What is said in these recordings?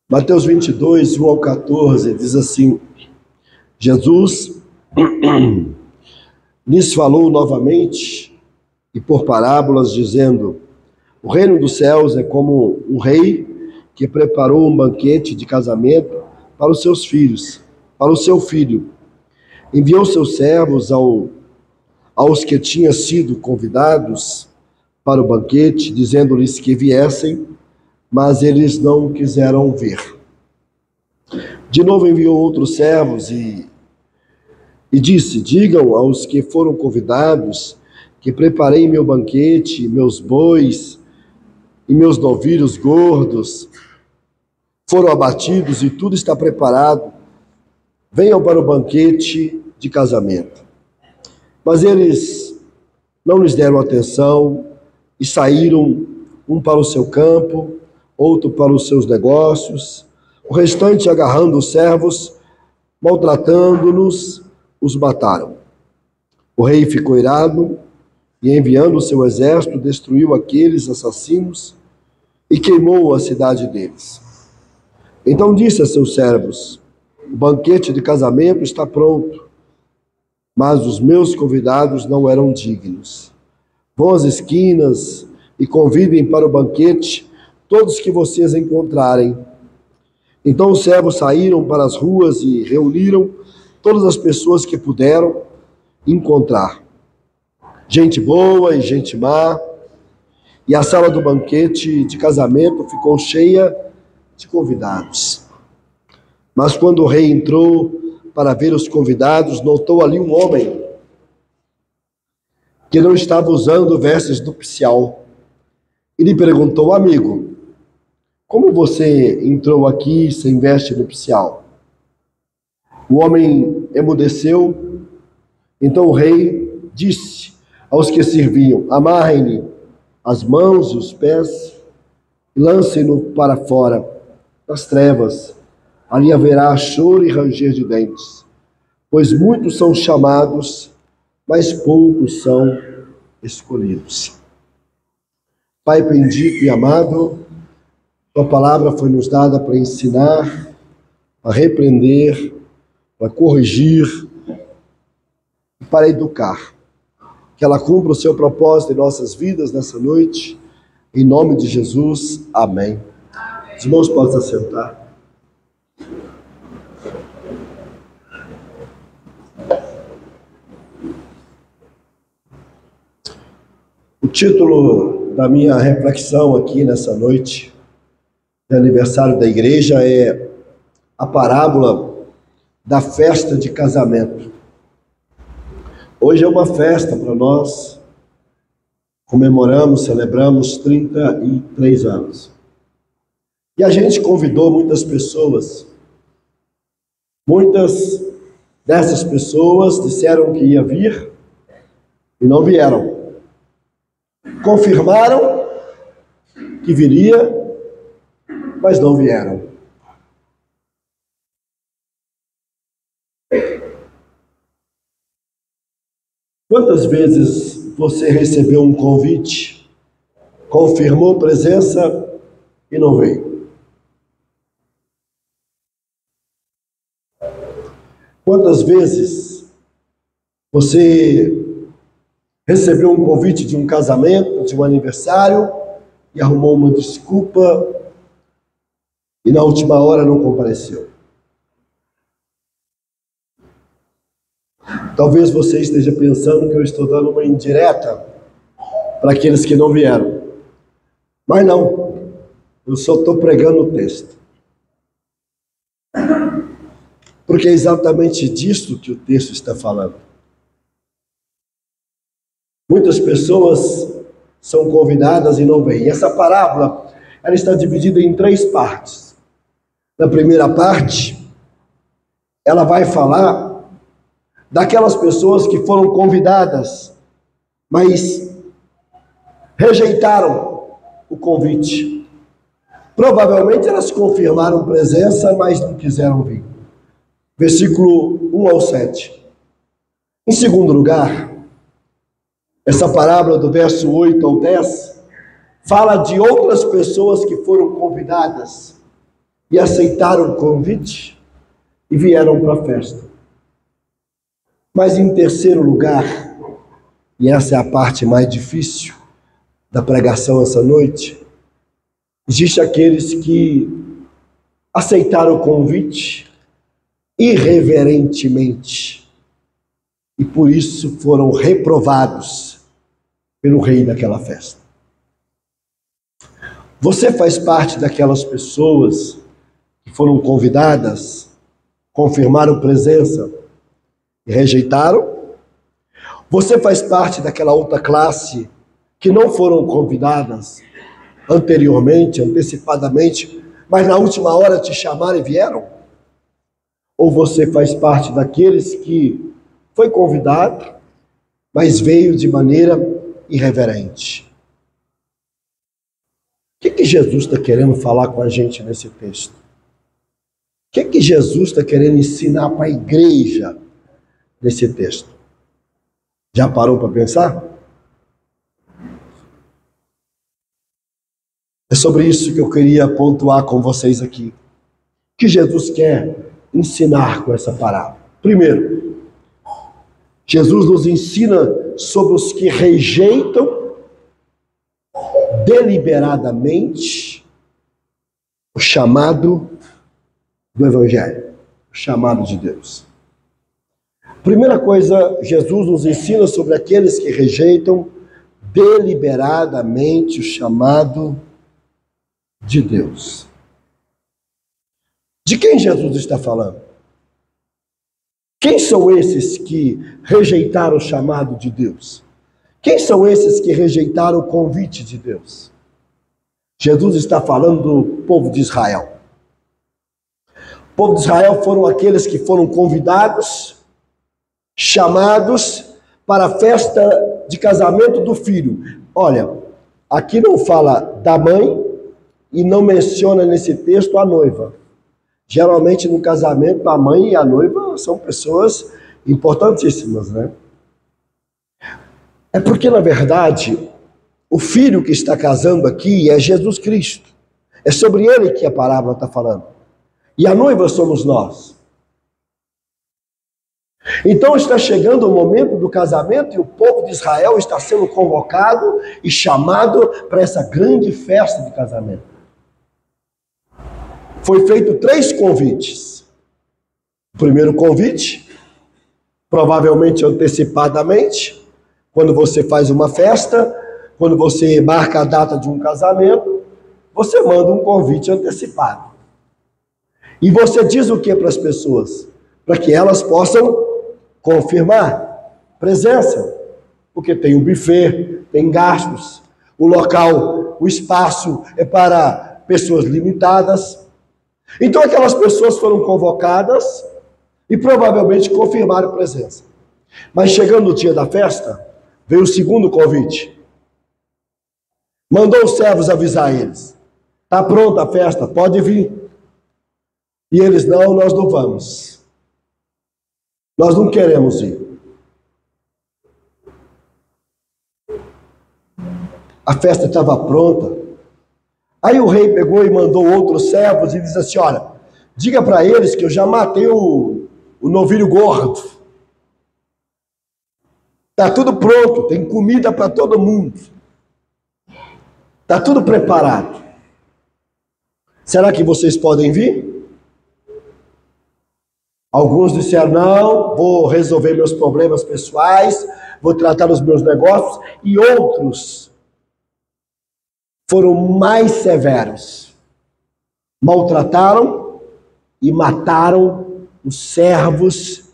Mateus 22, 1 ao 14, diz assim: Jesus lhes falou novamente e por parábolas, dizendo: o reino dos céus é como um rei que preparou um banquete de casamento para os seus filhos, para o seu filho. Enviou seus servos aos que tinham sido convidados para o banquete, dizendo-lhes que viessem, mas eles não quiseram vir. De novo enviou outros servos e disse: digam aos que foram convidados que preparei meu banquete, meus bois e meus novilhos gordos foram abatidos e tudo está preparado. Venham para o banquete de casamento. Mas eles não lhes deram atenção e saíram, um para o seu campo, outro para os seus negócios, o restante, agarrando os servos, maltratando-nos, os mataram. O rei ficou irado e, enviando o seu exército, destruiu aqueles assassinos e queimou a cidade deles. Então disse a seus servos: o banquete de casamento está pronto, mas os meus convidados não eram dignos. Vão às esquinas e convidem para o banquete todos que vocês encontrarem. Então os servos saíram para as ruas e reuniram todas as pessoas que puderam encontrar, gente boa e gente má, e a sala do banquete de casamento ficou cheia de convidados. Mas quando o rei entrou para ver os convidados, notou ali um homem que não estava usando vestes nupcial. E lhe perguntou: amigo, como você entrou aqui sem veste nupcial? O homem emudeceu. Então o rei disse aos que serviam: amarrem-lhe as mãos e os pés e lancem-no para fora das trevas. Ali haverá choro e ranger de dentes, pois muitos são chamados, mas poucos são escolhidos. Pai bendito e amado, tua palavra foi nos dada para ensinar, para repreender, para corrigir e para educar. Que ela cumpra o seu propósito em nossas vidas nessa noite. Em nome de Jesus, amém. Os irmãos podem se assentar. O título da minha reflexão aqui nessa noite de aniversário da igreja é a parábola da festa de casamento. Hoje é uma festa para nós, comemoramos, celebramos 33 anos. E a gente convidou muitas pessoas. Muitas dessas pessoas disseram que ia vir e não vieram. Confirmaram que viria, mas não vieram. Quantas vezes você recebeu um convite, confirmou presença e não veio? Quantas vezes você recebeu um convite de um casamento, de um aniversário, e arrumou uma desculpa e na última hora não compareceu? Talvez você esteja pensando que eu estou dando uma indireta para aqueles que não vieram. Mas não, eu só estou pregando o texto. Porque é exatamente disso que o texto está falando. Muitas pessoas são convidadas e não vêm. E essa parábola, ela está dividida em 3 partes. Na primeira parte, ela vai falar daquelas pessoas que foram convidadas, mas rejeitaram o convite. Provavelmente elas confirmaram presença, mas não quiseram vir. Versículo 1 ao 7. Em segundo lugar, essa parábola do verso 8 ao 10 fala de outras pessoas que foram convidadas e aceitaram o convite e vieram para a festa. Mas em terceiro lugar, e essa é a parte mais difícil da pregação essa noite, existem aqueles que aceitaram o convite irreverentemente e por isso foram reprovados pelo rei daquela festa. Você faz parte daquelas pessoas que foram convidadas, confirmaram presença e rejeitaram? Você faz parte daquela outra classe que não foram convidadas anteriormente, antecipadamente, mas na última hora te chamaram e vieram? Ou você faz parte daqueles que foi convidado, mas veio de maneira irreverente? O que Jesus está querendo falar com a gente nesse texto? O que Jesus está querendo ensinar para a igreja nesse texto? Já parou para pensar? É sobre isso que eu queria pontuar com vocês aqui. O que Jesus quer ensinar com essa parábola? Primeiro, Jesus nos ensina sobre os que rejeitam deliberadamente o chamado do Evangelho, o chamado de Deus. Primeira coisa, Jesus nos ensina sobre aqueles que rejeitam deliberadamente o chamado de Deus. De quem Jesus está falando? Quem são esses que rejeitaram o chamado de Deus? Quem são esses que rejeitaram o convite de Deus? Jesus está falando do povo de Israel. O povo de Israel foram aqueles que foram convidados, chamados para a festa de casamento do filho. Olha, aqui não fala da mãe e não menciona nesse texto a noiva. Geralmente no casamento a mãe e a noiva são pessoas importantíssimas, né? É porque, na verdade, o filho que está casando aqui é Jesus Cristo. É sobre ele que a parábola está falando. E a noiva somos nós. Então está chegando o momento do casamento e o povo de Israel está sendo convocado e chamado para essa grande festa de casamento. Foi feito 3 convites. O primeiro convite, provavelmente antecipadamente, quando você faz uma festa, quando você marca a data de um casamento, você manda um convite antecipado. E você diz o que para as pessoas? Para que elas possam confirmar presença. Porque tem um buffet, tem gastos, o local, o espaço é para pessoas limitadas. Então aquelas pessoas foram convocadas e provavelmente confirmaram presença. Mas chegando no dia da festa, veio o segundo convite. Mandou os servos avisar eles. Está pronta a festa, pode vir. E eles, não, nós não vamos. Nós não queremos ir. A festa estava pronta. Aí o rei pegou e mandou outros servos e disse assim, olha, diga para eles que eu já matei o novilho gordo. Está tudo pronto, tem comida para todo mundo. Está tudo preparado. Será que vocês podem vir? Alguns disseram, não, vou resolver meus problemas pessoais, vou tratar os meus negócios. E outros foram mais severos. Maltrataram e mataram os servos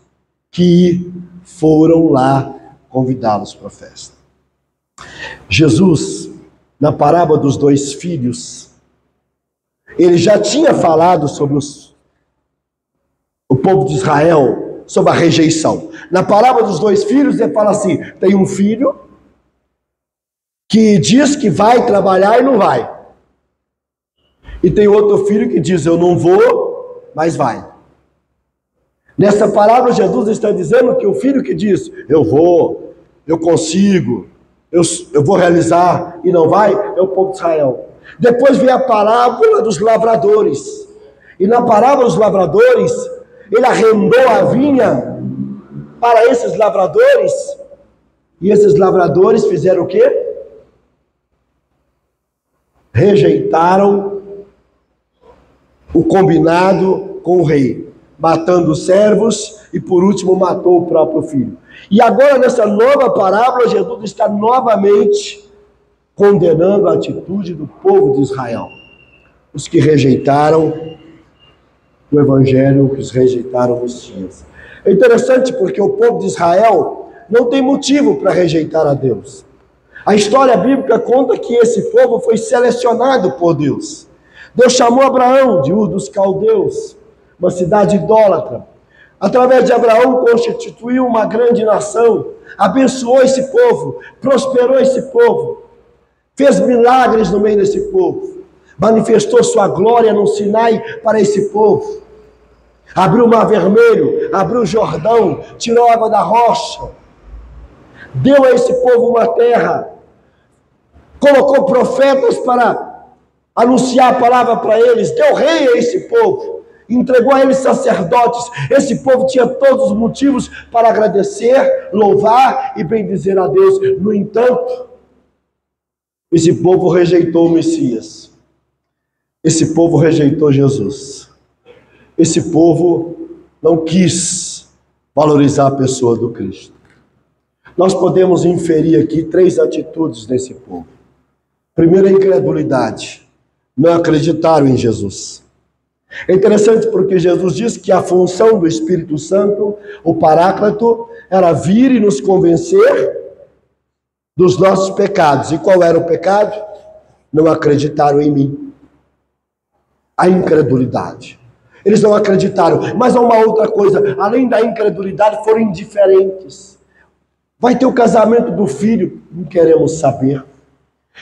que foram lá convidá-los para a festa. Jesus, na parábola dos 2 filhos, ele já tinha falado sobre o povo de Israel, sobre a rejeição. Na parábola dos 2 filhos, ele fala assim, tem um filho que diz que vai trabalhar e não vai. E tem outro filho que diz, eu não vou, mas vai. Nessa parábola, Jesus está dizendo que o filho que diz, eu vou, eu consigo, eu vou realizar e não vai, é o povo de Israel. Depois vem a parábola dos lavradores. E na parábola dos lavradores, ele arrendou a vinha para esses lavradores. E esses lavradores fizeram o quê? Rejeitaram o combinado com o rei, matando os servos e por último matou o próprio filho. E agora nessa nova parábola, Jesus está novamente condenando a atitude do povo de Israel. Os que rejeitaram o evangelho, os que rejeitaram o Messias. É interessante porque o povo de Israel não tem motivo para rejeitar a Deus. A história bíblica conta que esse povo foi selecionado por Deus. Deus chamou Abraão de Ur dos Caldeus, uma cidade idólatra. Através de Abraão constituiu uma grande nação, abençoou esse povo, prosperou esse povo, fez milagres no meio desse povo, manifestou sua glória no Sinai para esse povo. Abriu o Mar Vermelho, abriu o Jordão, tirou a água da rocha, deu a esse povo uma terra, colocou profetas para anunciar a palavra para eles, deu rei a esse povo, entregou a eles sacerdotes. Esse povo tinha todos os motivos para agradecer, louvar e bendizer a Deus. No entanto, esse povo rejeitou o Messias. Esse povo rejeitou Jesus. Esse povo não quis valorizar a pessoa do Cristo. Nós podemos inferir aqui 3 atitudes desse povo. Primeiro, a incredulidade. Não acreditaram em Jesus. É interessante porque Jesus diz que a função do Espírito Santo, o Paráclito, era vir e nos convencer dos nossos pecados. E qual era o pecado? Não acreditaram em mim. A incredulidade. Eles não acreditaram. Mas há uma outra coisa. Além da incredulidade, foram indiferentes. Vai ter o casamento do filho? Não queremos saber.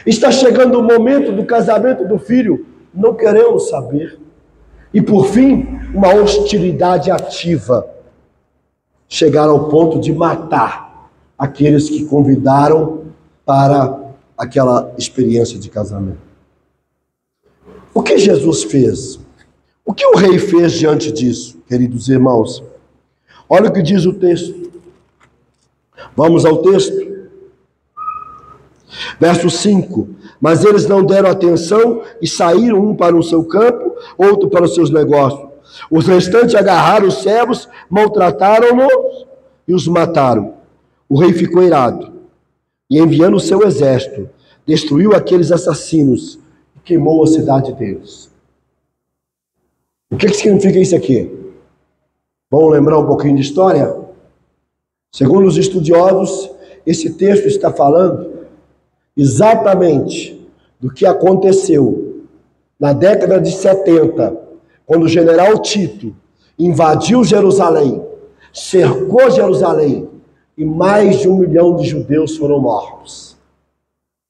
Está chegando o momento do casamento do filho? Não queremos saber. E por fim, uma hostilidade ativa. Chegaram ao ponto de matar aqueles que convidaram para aquela experiência de casamento. O que Jesus fez? O que o rei fez diante disso, queridos irmãos? Olha o que diz o texto. Vamos ao texto. Verso 5. Mas eles não deram atenção e saíram, um para o seu campo, outro para os seus negócios. Os restantes agarraram os servos, maltrataram-nos e os mataram. O rei ficou irado e, enviando o seu exército, destruiu aqueles assassinos e queimou a cidade deles. O que significa isso aqui? Vamos lembrar um pouquinho de história? Segundo os estudiosos, esse texto está falando exatamente do que aconteceu na década de 70, quando o general Tito invadiu Jerusalém, cercou Jerusalém e mais de 1 milhão de judeus foram mortos.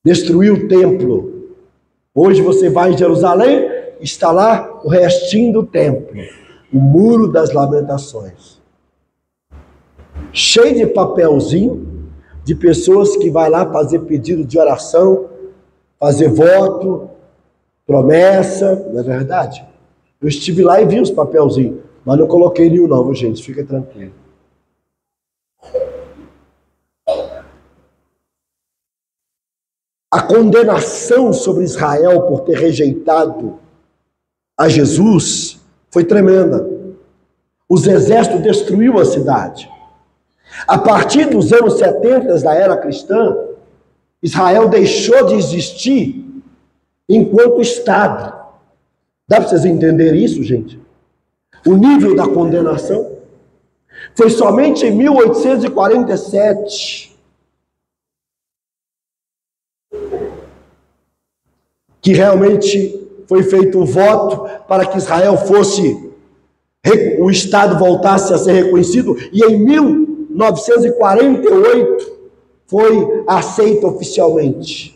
Destruiu o templo. Hoje você vai em Jerusalém, está lá o restinho do templo, o Muro das Lamentações. Cheio de papelzinho de pessoas que vai lá fazer pedido de oração, fazer voto, promessa, não é verdade? Eu estive lá e vi os papelzinhos, mas não coloquei nenhum não, gente, fica tranquilo. A condenação sobre Israel por ter rejeitado a Jesus foi tremenda. Os exércitos destruíram a cidade. A partir dos anos 70 da era cristã, Israel deixou de existir enquanto Estado. Dá para vocês entenderem isso, gente? O nível da condenação foi somente em 1847 que realmente foi feito um voto para que Israel fosse, o Estado voltasse a ser reconhecido, e em 1948 foi aceito oficialmente.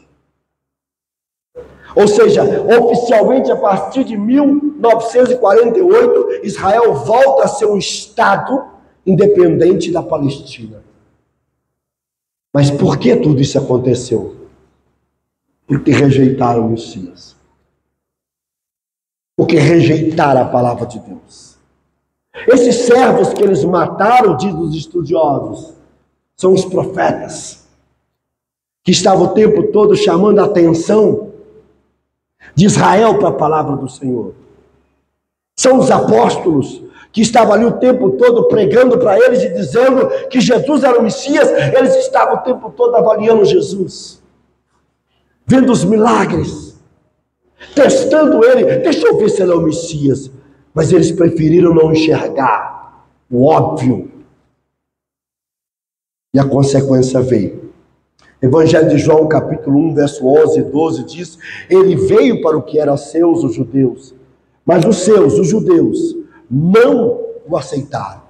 Ou seja, oficialmente a partir de 1948, Israel volta a ser um Estado independente da Palestina. Mas por que tudo isso aconteceu? Porque rejeitaram o Messias. Porque rejeitaram a palavra de Deus. Esses servos que eles mataram, diz os estudiosos, são os profetas, que estavam o tempo todo chamando a atenção de Israel para a palavra do Senhor. São os apóstolos que estavam ali o tempo todo pregando para eles e dizendo que Jesus era o Messias. Eles estavam o tempo todo avaliando Jesus, vendo os milagres, testando ele. Deixa eu ver se ele é o Messias. Mas eles preferiram não enxergar o óbvio. E a consequência veio. Evangelho de João, capítulo 1, verso 11 e 12 diz: ele veio para o que era seus, os judeus, mas os seus, os judeus, não o aceitaram.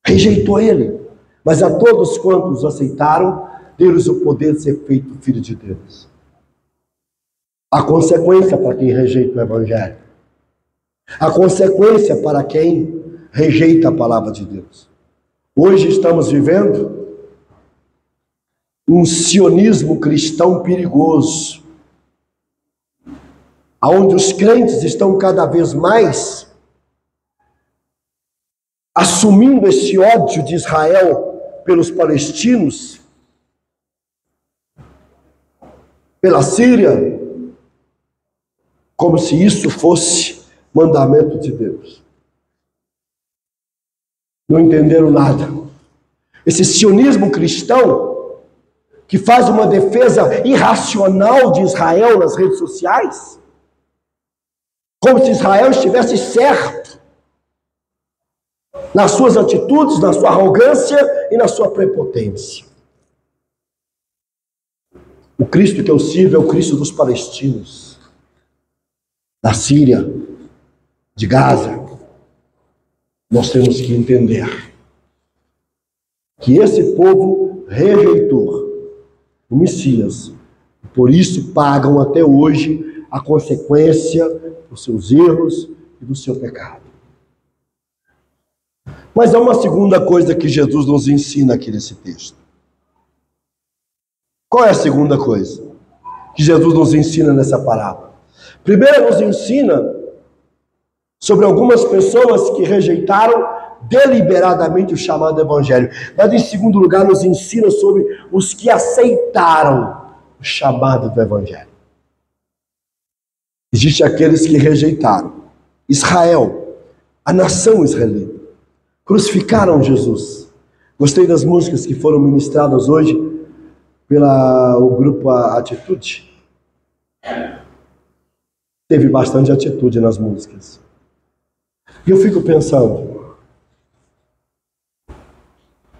Rejeitou ele. Mas a todos quantos o aceitaram, deu-lhes o poder de ser feito filho de Deus. A consequência para quem rejeita o Evangelho. A consequência para quem rejeita a palavra de Deus. Hoje estamos vivendo um sionismo cristão perigoso, onde os crentes estão cada vez mais assumindo esse ódio de Israel pelos palestinos, pela Síria, como se isso fosse mandamento de Deus. Não entenderam nada. Esse sionismo cristão, que faz uma defesa irracional de Israel nas redes sociais, como se Israel estivesse certo nas suas atitudes, na sua arrogância e na sua prepotência. O Cristo que eu sirvo é o Cristo dos palestinos, da Síria, de Gaza. Nós temos que entender que esse povo rejeitou o Messias, por isso pagam até hoje a consequência dos seus erros e do seu pecado. Mas há uma segunda coisa que Jesus nos ensina aqui nesse texto. Qual é a segunda coisa que Jesus nos ensina nessa parábola? Primeiro, nos ensina sobre algumas pessoas que rejeitaram deliberadamente o chamado evangelho. Mas, em segundo lugar, nos ensina sobre os que aceitaram o chamado do evangelho. Existem aqueles que rejeitaram. Israel, a nação israelita, crucificaram Jesus. Gostei das músicas que foram ministradas hoje pelo grupo Atitude. Teve bastante atitude nas músicas. E eu fico pensando,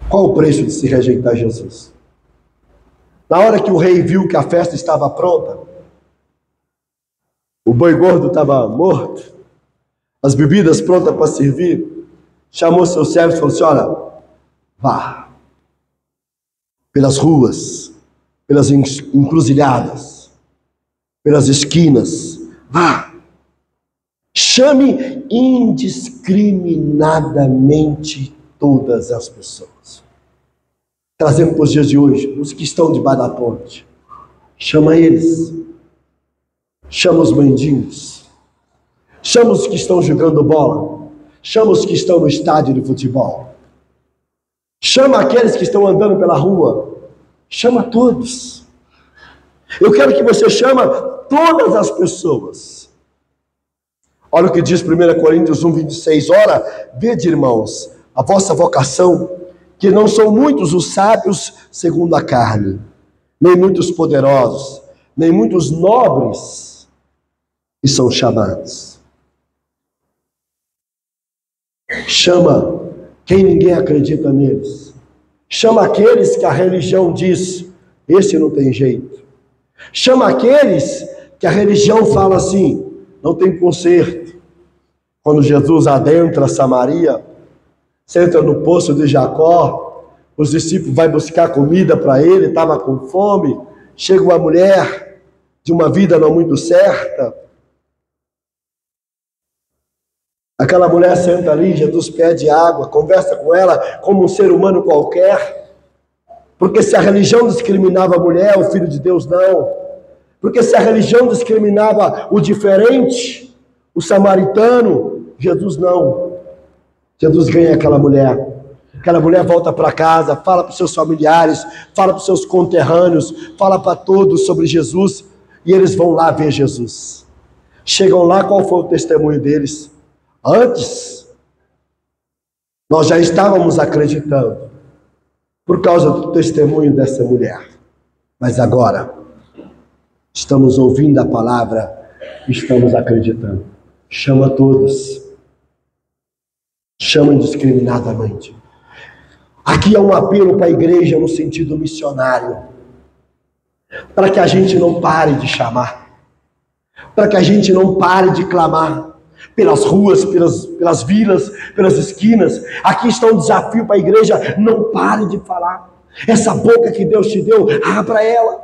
qual o preço de se rejeitar Jesus? Na hora que o rei viu que a festa estava pronta, o boi gordo estava morto, as bebidas prontas para servir, chamou seus servos e falou assim: olha, vá pelas ruas, pelas encruzilhadas, pelas esquinas, vá, chame indiscriminadamente todas as pessoas. Trazendo para os dias de hoje, os que estão debaixo da ponte, chama eles, chama os mendigos, chama os que estão jogando bola, chama os que estão no estádio de futebol, chama aqueles que estão andando pela rua, chama todos. Eu quero que você chame todas as pessoas. Olha o que diz 1 Coríntios 1:26. Ora, vede, irmãos, a vossa vocação, que não são muitos os sábios segundo a carne, nem muitos poderosos, nem muitos nobres, que são chamados. Chama quem ninguém acredita neles. Chama aqueles que a religião diz: esse não tem jeito. Chama aqueles que a religião fala assim: não tem conserto. Quando Jesus adentra Samaria, senta no poço de Jacó, os discípulos vão buscar comida para ele, estava com fome, chega uma mulher de uma vida não muito certa. Aquela mulher senta ali, Jesus pede água, conversa com ela como um ser humano qualquer. Porque se a religião discriminava a mulher, o Filho de Deus não. Porque se a religião discriminava o diferente, o samaritano, Jesus não. Jesus ganha aquela mulher. Aquela mulher volta para casa, fala para os seus familiares, fala para os seus conterrâneos, fala para todos sobre Jesus, e eles vão lá ver Jesus. Chegam lá, qual foi o testemunho deles? Antes, nós já estávamos acreditando, por causa do testemunho dessa mulher. Mas agora, estamos ouvindo a palavra, estamos acreditando. Chama todos. Chama indiscriminadamente. Aqui é um apelo para a igreja no sentido missionário. Para que a gente não pare de chamar. Para que a gente não pare de clamar. Pelas ruas, pelas vilas, pelas esquinas. Aqui está um desafio para a igreja. Não pare de falar. Essa boca que Deus te deu, abra ela.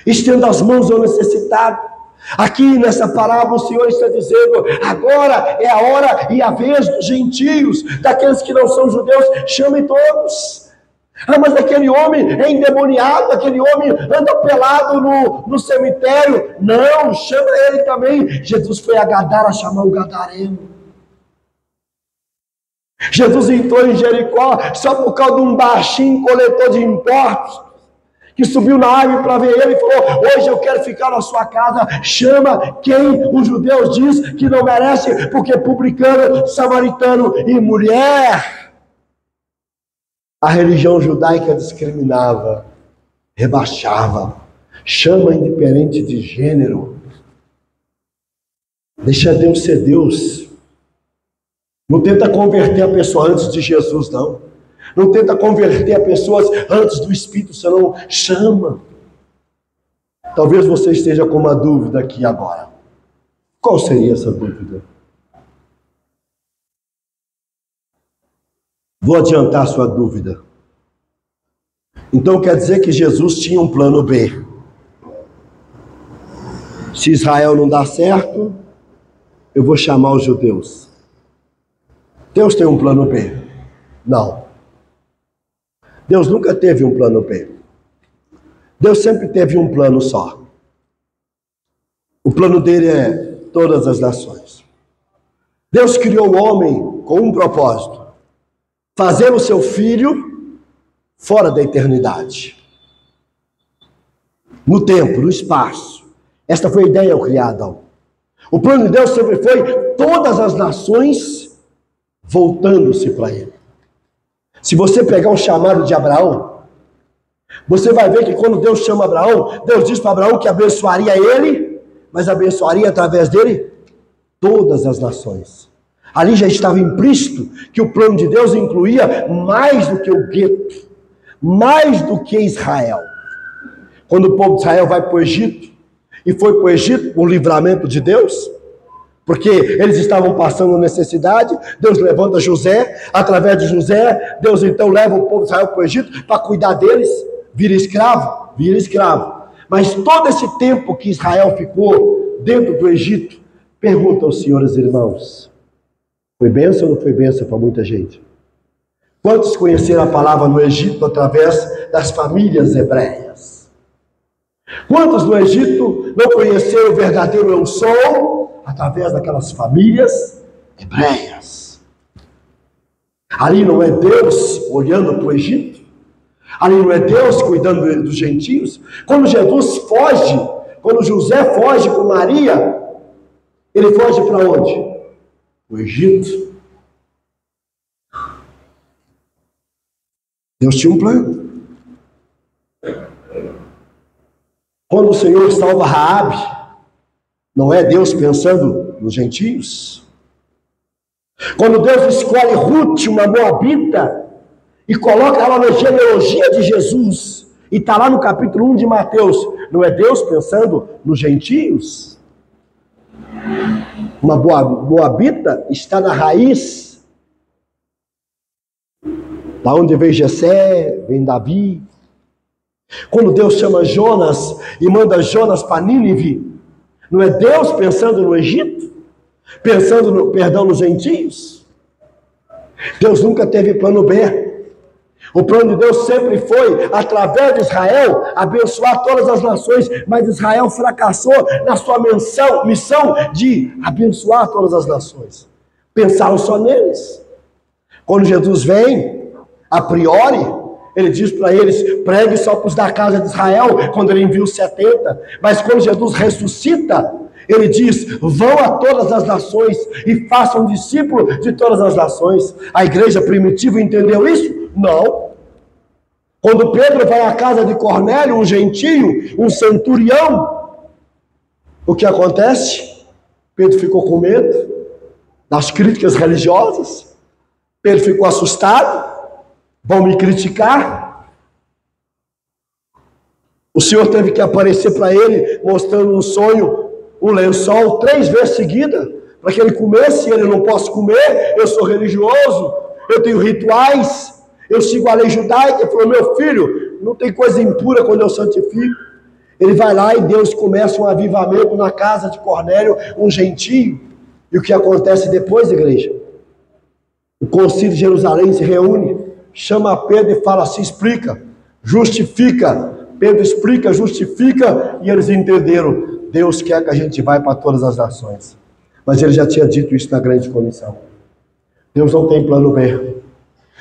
Estenda as mãos ao necessitado. Aqui nessa parábola o Senhor está dizendo, agora é a hora e a vez dos gentios, daqueles que não são judeus, chame todos. Ah, mas aquele homem é endemoniado, aquele homem anda pelado no cemitério. Não, chama ele também. Jesus foi a Gadara chamar o gadareno. Jesus entrou em Jericó só por causa de um baixinho coletor de impostos, que subiu na árvore para ver ele e falou, hoje eu quero ficar na sua casa. Chama quem os judeus diz que não merece, porque publicano, samaritano e mulher. A religião judaica discriminava, rebaixava, chama indiferente de gênero. Deixa Deus ser Deus. Não tenta converter a pessoa antes de Jesus, não. Não tenta converter a pessoas antes do Espírito, senão chama. Talvez você esteja com uma dúvida aqui agora. Qual seria essa dúvida? Vou adiantar sua dúvida. Então quer dizer que Jesus tinha um plano B. Se Israel não dá certo, eu vou chamar os judeus. Deus tem um plano B? Não. Deus nunca teve um plano B. Deus sempre teve um plano só. O plano dele é todas as nações. Deus criou o homem com um propósito: fazer o seu filho fora da eternidade. No tempo, no espaço. Esta foi a ideia ao criar Adão. O plano de Deus sempre foi todas as nações voltando-se para ele. Se você pegar o chamado de Abraão, você vai ver que quando Deus chama Abraão, Deus diz para Abraão que abençoaria ele, mas abençoaria através dele todas as nações. Ali já estava implícito que o plano de Deus incluía mais do que o gueto, mais do que Israel. Quando o povo de Israel vai para o Egito, e foi para o Egito por livramento de Deus, porque eles estavam passando necessidade, Deus levanta José, através de José, Deus então leva o povo de Israel para o Egito para cuidar deles, vira escravo. Mas todo esse tempo que Israel ficou dentro do Egito, pergunta aos senhores irmãos, foi bênção ou não foi bênção para muita gente? Quantos conheceram a palavra no Egito através das famílias hebreias? Quantos no Egito não conheceram o verdadeiro eu sou através daquelas famílias hebreias? Ali não é Deus olhando para o Egito? Ali não é Deus cuidando dos gentios? Quando Jesus foge, quando José foge com Maria, ele foge para onde? O Egito. Deus tinha um plano. Quando o Senhor salva Raabe, não é Deus pensando nos gentios? Quando Deus escolhe Ruth, uma moabita, e coloca ela na genealogia de Jesus, e está lá no capítulo 1 de Mateus, não é Deus pensando nos gentios? Uma moabita está na raiz, da onde vem Jessé, vem Davi. Quando Deus chama Jonas e manda Jonas para Nínive, não é Deus pensando no Egito? Pensando nos gentios? Deus nunca teve plano B. O plano de Deus sempre foi, através de Israel, abençoar todas as nações, mas Israel fracassou na sua missão de abençoar todas as nações. Pensaram só neles. Quando Jesus vem, a priori, ele diz para eles, pregue só para os da casa de Israel, quando ele envia os 70. Mas quando Jesus ressuscita, ele diz, vão a todas as nações e façam discípulos de todas as nações. A igreja primitiva entendeu isso? Não. Quando Pedro vai à casa de Cornélio, um gentio, um centurião, o que acontece? Pedro ficou com medo das críticas religiosas. Pedro ficou assustado. Vão me criticar? O Senhor teve que aparecer para ele, mostrando um sonho, um lençol, 3 vezes seguida, para que ele comesse. Ele: não posso comer, eu sou religioso, eu tenho rituais, eu sigo a lei judaica. Ele falou: meu filho, não tem coisa impura quando eu santifico. Ele vai lá e Deus começa um avivamento na casa de Cornélio, um gentio. E o que acontece depois, igreja? O concílio de Jerusalém se reúne, chama Pedro e fala: se explica, justifica. Pedro explica, justifica, e eles entenderam: Deus quer que a gente vá para todas as nações. Mas ele já tinha dito isso na grande comissão. Deus não tem plano B.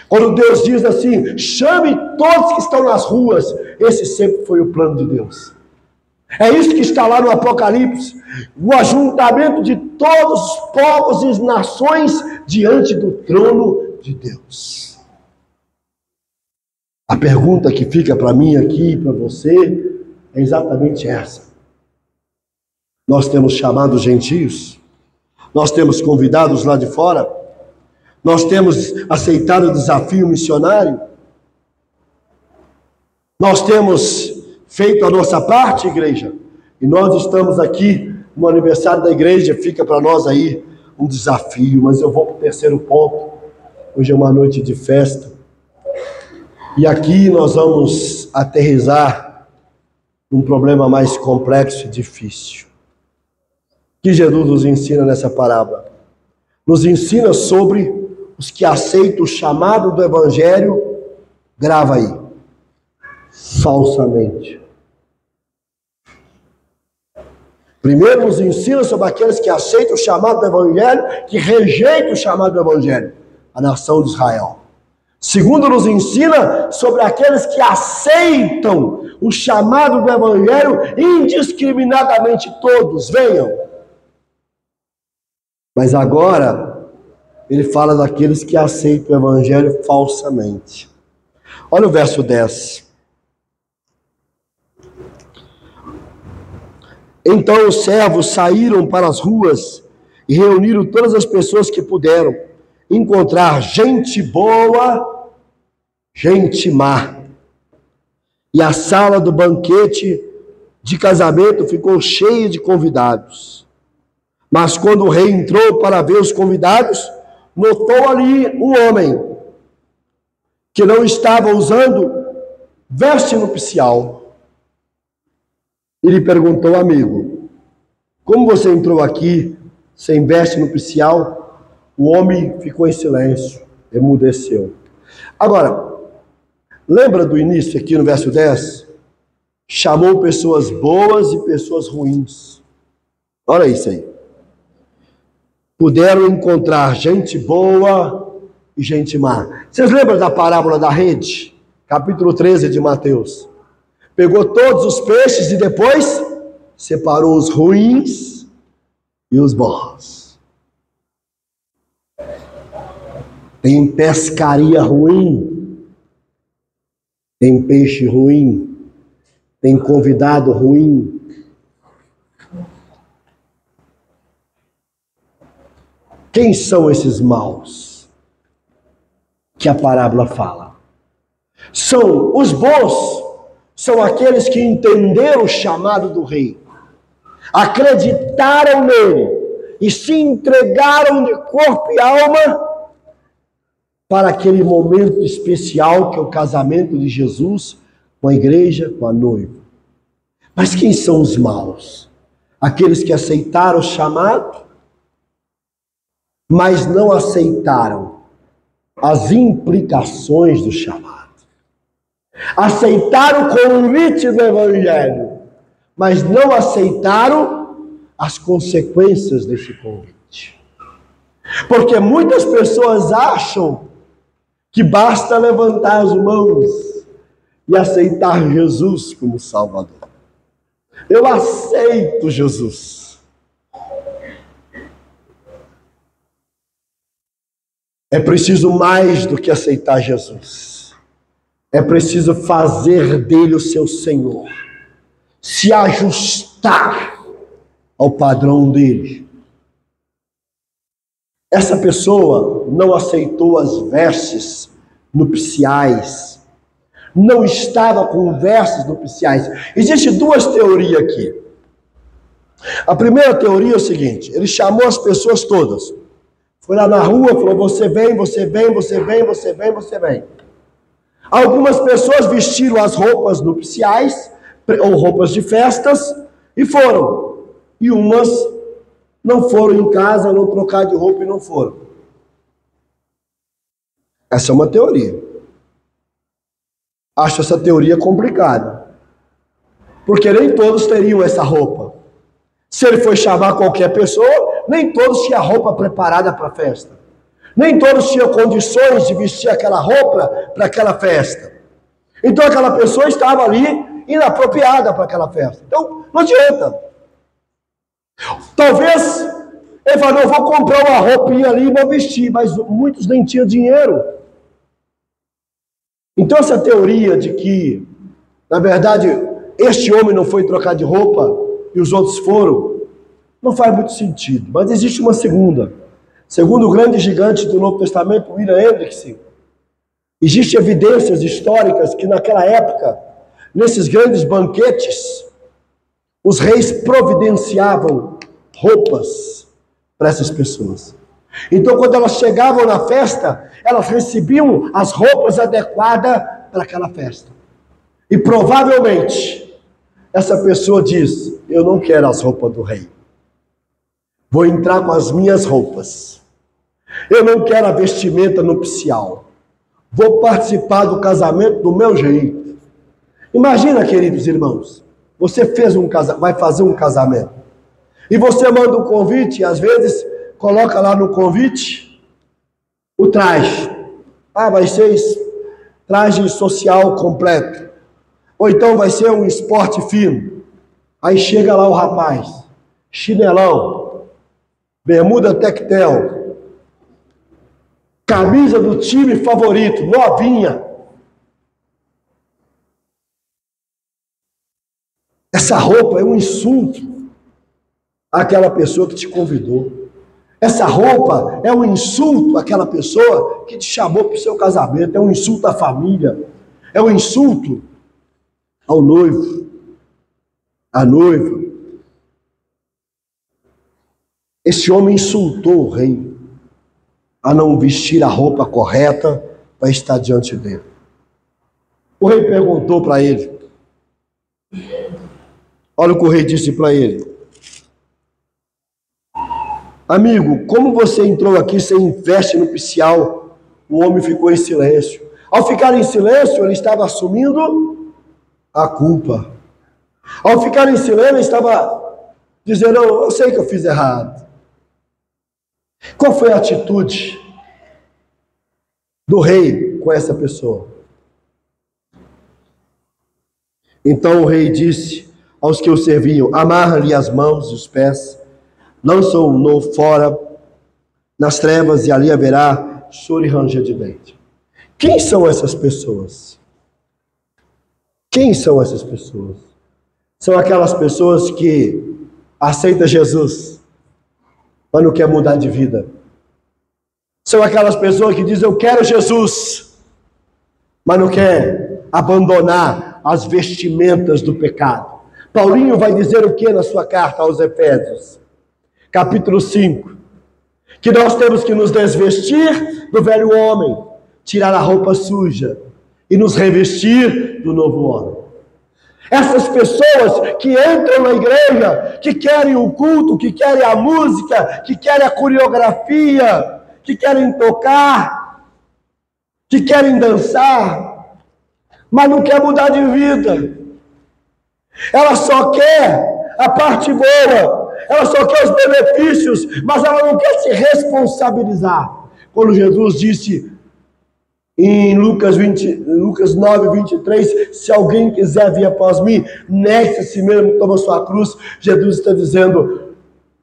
Quando Deus diz assim, chame todos que estão nas ruas, esse sempre foi o plano de Deus. É isso que está lá no Apocalipse, o ajuntamento de todos os povos e nações diante do trono de Deus. A pergunta que fica para mim aqui, para você, é exatamente essa. Nós temos chamado os gentios, nós temos convidados lá de fora, nós temos aceitado o desafio missionário, nós temos feito a nossa parte, igreja, e nós estamos aqui no aniversário da igreja. Fica para nós aí um desafio, mas eu vou para o terceiro ponto. Hoje é uma noite de festa, e aqui nós vamos aterrissar um problema mais complexo e difícil, que Jesus nos ensina nessa parábola. Nos ensina sobre os que aceitam o chamado do Evangelho, grava aí, falsamente. Primeiro nos ensina sobre aqueles que aceitam o chamado do Evangelho, que rejeitam o chamado do Evangelho, a nação de Israel. Segundo, nos ensina sobre aqueles que aceitam o chamado do Evangelho indiscriminadamente. Todos venham. Mas agora ele fala daqueles que aceitam o Evangelho falsamente. Olha o verso 10. Então os servos saíram para as ruas e reuniram todas as pessoas que puderam encontrar, gente boa, gente má. E a sala do banquete de casamento ficou cheia de convidados. Mas quando o rei entrou para ver os convidados, notou ali um homem que não estava usando veste nupcial. Ele perguntou: amigo, como você entrou aqui sem veste nupcial? O homem ficou em silêncio, emudeceu. Agora, lembra do início aqui no verso 10? Chamou pessoas boas e pessoas ruins. Olha isso aí. Puderam encontrar gente boa e gente má. Vocês lembram da parábola da rede? Capítulo 13 de Mateus. Pegou todos os peixes e depois separou os ruins e os bons. Tem pescaria ruim, tem peixe ruim, tem convidado ruim. Quem são esses maus que a parábola fala? São os bons, são aqueles que entenderam o chamado do rei, acreditaram nele e se entregaram de corpo e alma para aquele momento especial que é o casamento de Jesus com a igreja, com a noiva. Mas quem são os maus? Aqueles que aceitaram o chamado, mas não aceitaram as implicações do chamado. aceitaram o convite do Evangelho, mas não aceitaram as consequências desse convite. Porque muitas pessoas acham que basta levantar as mãos e aceitar Jesus como Salvador. Eu aceito Jesus. É preciso mais do que aceitar Jesus. É preciso fazer dele o seu Senhor. Se ajustar ao padrão dele. Essa pessoa não aceitou as vestes nupciais. Não estava com vestes nupciais. Existem duas teorias aqui. A primeira teoria é o seguinte: ele chamou as pessoas todas. Foi lá na rua, falou: você vem, você vem, você vem, você vem, você vem. Algumas pessoas vestiram as roupas nupciais, ou roupas de festas, e foram. E umas não foram em casa, não trocaram de roupa e não foram. Essa é uma teoria. Acho essa teoria complicada. Porque nem todos teriam essa roupa. Se ele foi chamar qualquer pessoa, nem todos tinham roupa preparada para a festa. Nem todos tinham condições de vestir aquela roupa para aquela festa. Então aquela pessoa estava ali inapropriada para aquela festa. Então não adianta. Talvez ele falou: eu vou comprar uma roupinha ali e vou vestir, mas muitos nem tinham dinheiro. Então essa teoria de que, na verdade, este homem não foi trocar de roupa e os outros foram, não faz muito sentido. Mas existe uma segunda. Segundo o grande gigante do Novo Testamento, William Hendrickson, existem evidências históricas que naquela época, nesses grandes banquetes, os reis providenciavam roupas para essas pessoas. Então, quando elas chegavam na festa, elas recebiam as roupas adequadas para aquela festa. E provavelmente, essa pessoa diz: eu não quero as roupas do rei. Vou entrar com as minhas roupas. Eu não quero a vestimenta nupcial. Vou participar do casamento do meu jeito. Imagina, queridos irmãos, você vai fazer um casamento. E você manda um convite, e às vezes coloca lá no convite o traje. Vai ser traje social completo. Ou então vai ser um esporte fino. Aí chega lá o rapaz, chinelão, bermuda tectel, camisa do time favorito, novinha. Essa roupa é um insulto àquela pessoa que te convidou. Essa roupa é um insulto àquela pessoa que te chamou para o seu casamento. É um insulto à família. É um insulto ao noivo, à noiva. Esse homem insultou o rei a não vestir a roupa correta para estar diante dele. O rei perguntou para ele. Olha o que o rei disse para ele: amigo, como você entrou aqui sem veste nupcial? O homem ficou em silêncio. Ao ficar em silêncio, ele estava assumindo a culpa. Ao ficar em silêncio, ele estava dizendo: eu sei que eu fiz errado. Qual foi a atitude do rei com essa pessoa? Então o rei disse aos que o serviam: amarra-lhe as mãos e os pés, lançam-no fora nas trevas, e ali haverá choro e ranger de dente. Quem são essas pessoas? Quem são essas pessoas? São aquelas pessoas que aceitam Jesus, mas não quer mudar de vida. São aquelas pessoas que dizem: eu quero Jesus, mas não quer abandonar as vestimentas do pecado. Paulinho vai dizer o que na sua carta aos Efésios? Capítulo 5. Que nós temos que nos desvestir do velho homem, tirar a roupa suja e nos revestir do novo homem. Essas pessoas que entram na igreja, que querem o culto, que querem a música, que querem a coreografia, que querem tocar, que querem dançar, mas não quer mudar de vida. Ela só quer a parte boa, ela só quer os benefícios, mas ela não quer se responsabilizar. Quando Jesus disse em Lucas 9:23, se alguém quiser vir após mim, negue-se a si mesmo, toma sua cruz. Jesus está dizendo,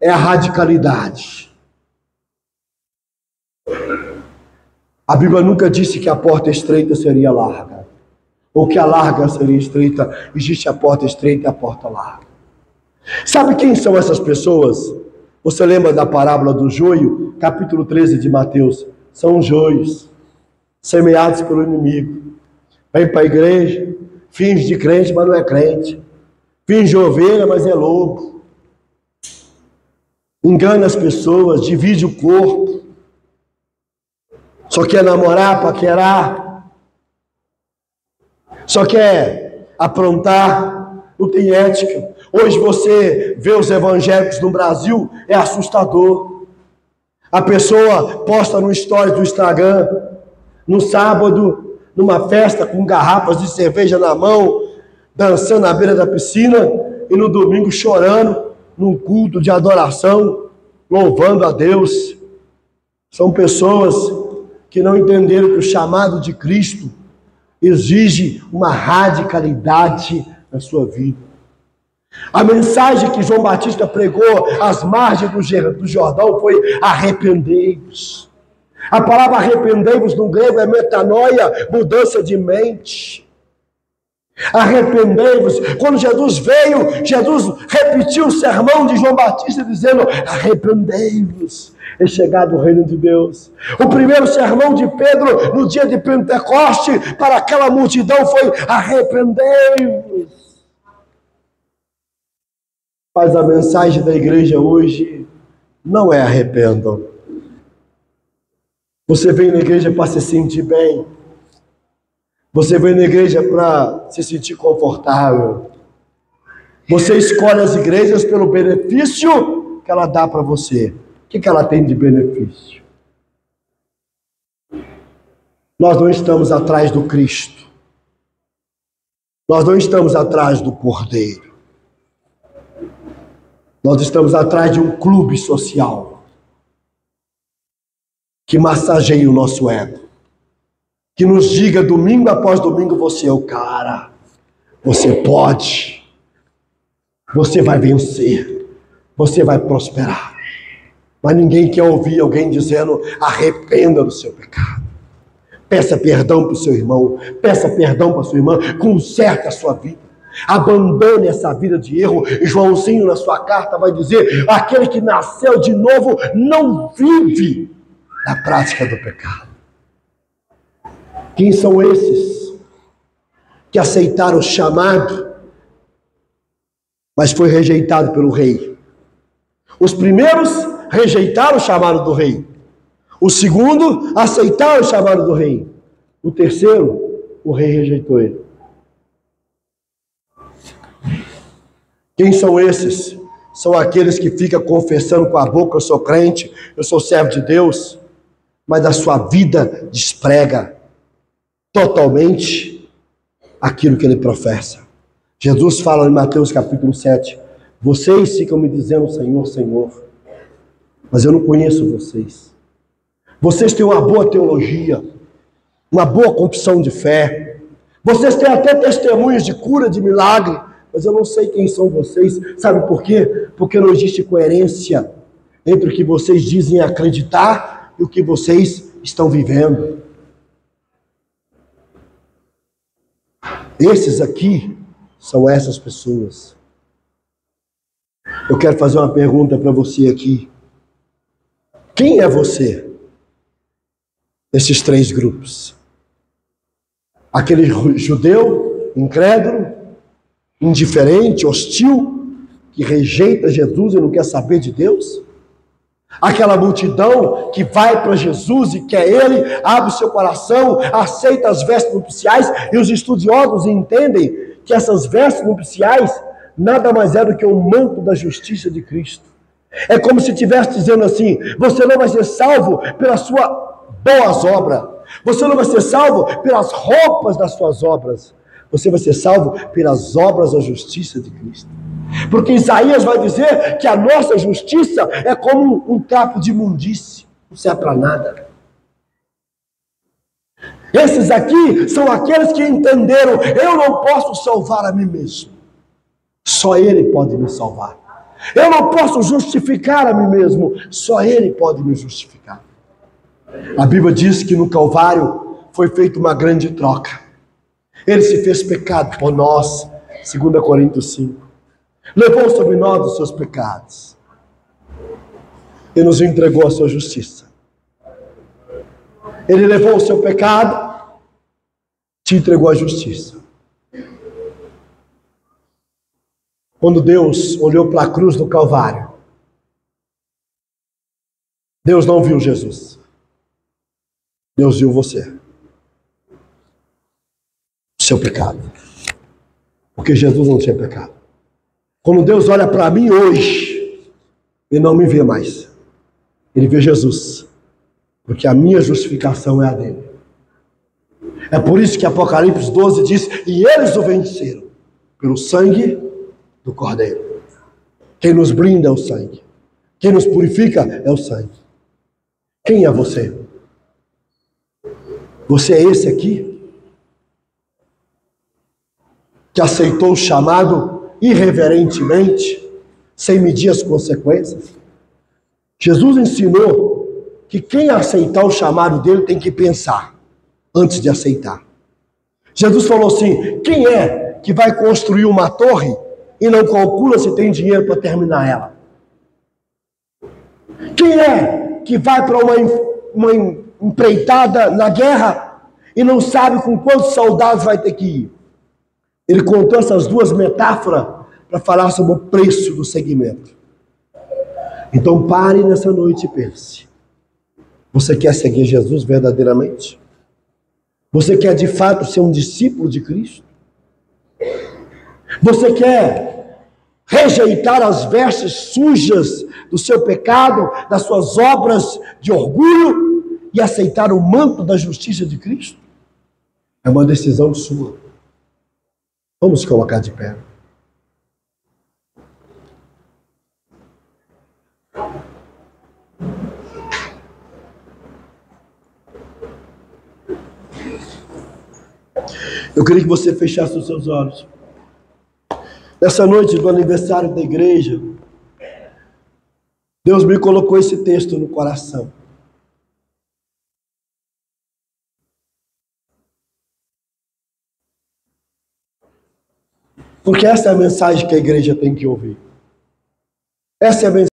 é a radicalidade. A Bíblia nunca disse que a porta estreita seria larga, ou que a larga seria estreita. Existe a porta estreita e a porta larga. Sabe quem são essas pessoas? Você lembra da parábola do joio? Capítulo 13 de Mateus. São os joios, semeados pelo inimigo. Vem para a igreja, finge de crente, mas não é crente. Finge de ovelha, mas é lobo. Engana as pessoas, divide o corpo. Só quer namorar, paquerar. Só quer aprontar, não tem ética. Hoje você vê os evangélicos no Brasil, é assustador. A pessoa posta no story do Instagram, no sábado, numa festa com garrafas de cerveja na mão, dançando à beira da piscina, e no domingo chorando, num culto de adoração, louvando a Deus. São pessoas que não entenderam que o chamado de Cristo exige uma radicalidade na sua vida. A mensagem que João Batista pregou às margens do Jordão foi arrependei-vos. A palavra arrependei-vos no grego é metanoia, mudança de mente. Arrependei-vos. Quando Jesus veio, Jesus repetiu o sermão de João Batista dizendo, arrependei-vos. É chegado o reino de Deus. O primeiro sermão de Pedro no dia de Pentecoste para aquela multidão foi arrependei-vos. Mas a mensagem da igreja hoje não é arrependam. Você vem na igreja para se sentir bem. Você vem na igreja para se sentir confortável. Você escolhe as igrejas pelo benefício que ela dá para você. O que ela tem de benefício? Nós não estamos atrás do Cristo. Nós não estamos atrás do Cordeiro. Nós estamos atrás de um clube social que massageie o nosso ego, que nos diga domingo após domingo, você é o cara, você pode, você vai vencer, você vai prosperar. Mas ninguém quer ouvir alguém dizendo, arrependa do seu pecado. Peça perdão para o seu irmão, peça perdão para a sua irmã, conserte a sua vida. Abandone essa vida de erro. E Joãozinho na sua carta vai dizer, aquele que nasceu de novo não vive na prática do pecado. Quem são esses que aceitaram o chamado, mas foi rejeitado pelo rei? Os primeiros rejeitaram o chamado do rei. O segundo aceitaram o chamado do rei. O terceiro, o rei rejeitou ele. Quem são esses? São aqueles que ficam confessando com a boca, eu sou crente, eu sou servo de Deus, mas a sua vida desprega totalmente aquilo que ele professa. Jesus fala em Mateus capítulo 7, vocês ficam me dizendo Senhor, Senhor, mas eu não conheço vocês. Vocês têm uma boa teologia, uma boa confissão de fé, vocês têm até testemunhos de cura, de milagre, mas eu não sei quem são vocês. Sabe por quê? Porque não existe coerência entre o que vocês dizem acreditar e o que vocês estão vivendo. Esses aqui são essas pessoas. Eu quero fazer uma pergunta para você aqui. Quem é você? Esses três grupos. Aquele judeu incrédulo, indiferente, hostil, que rejeita Jesus e não quer saber de Deus? Aquela multidão que vai para Jesus e quer Ele, abre o seu coração, aceita as vestes nupciais, e os estudiosos entendem que essas vestes nupciais nada mais é do que o manto da justiça de Cristo. É como se estivesse dizendo assim, você não vai ser salvo pela sua boas obras, Você não vai ser salvo pelas roupas das suas obras. Você vai ser salvo pelas obras da justiça de Cristo. Porque Isaías vai dizer que a nossa justiça é como um trapo de imundície. Não serve para nada. Esses aqui são aqueles que entenderam: eu não posso salvar a mim mesmo. Só Ele pode me salvar. Eu não posso justificar a mim mesmo. Só Ele pode me justificar. A Bíblia diz que no Calvário foi feita uma grande troca. Ele se fez pecado por nós, 2 Coríntios 5. Levou sobre nós os seus pecados e nos entregou a sua justiça. Ele levou o seu pecado, te entregou a justiça. Quando Deus olhou para a cruz do Calvário, Deus não viu Jesus. Deus viu você. O seu pecado. Porque Jesus não tinha pecado. Quando Deus olha para mim hoje, Ele não me vê mais. Ele vê Jesus. Porque a minha justificação é a dele. É por isso que Apocalipse 12 diz: e eles o venceram pelo sangue do Cordeiro. Quem nos blinda é o sangue. Quem nos purifica é o sangue. Quem é você? Você é esse aqui? Que aceitou o chamado irreverentemente, sem medir as consequências? Jesus ensinou que quem aceitar o chamado dele tem que pensar antes de aceitar. Jesus falou assim: quem é que vai construir uma torre e não calcula se tem dinheiro para terminar ela? Quem é que vai para uma empreitada na guerra e não sabe com quantos soldados vai ter que ir? Ele contou essas duas metáforas para falar sobre o preço do segmento. Então pare nessa noite e pense: você quer seguir Jesus verdadeiramente? Você quer de fato ser um discípulo de Cristo? Você quer rejeitar as vestes sujas do seu pecado, das suas obras de orgulho e aceitar o manto da justiça de Cristo? É uma decisão sua. Vamos colocar de pé. Eu queria que você fechasse os seus olhos. Nessa noite do aniversário da igreja, Deus me colocou esse texto no coração. Porque essa é a mensagem que a igreja tem que ouvir. Essa é a mensagem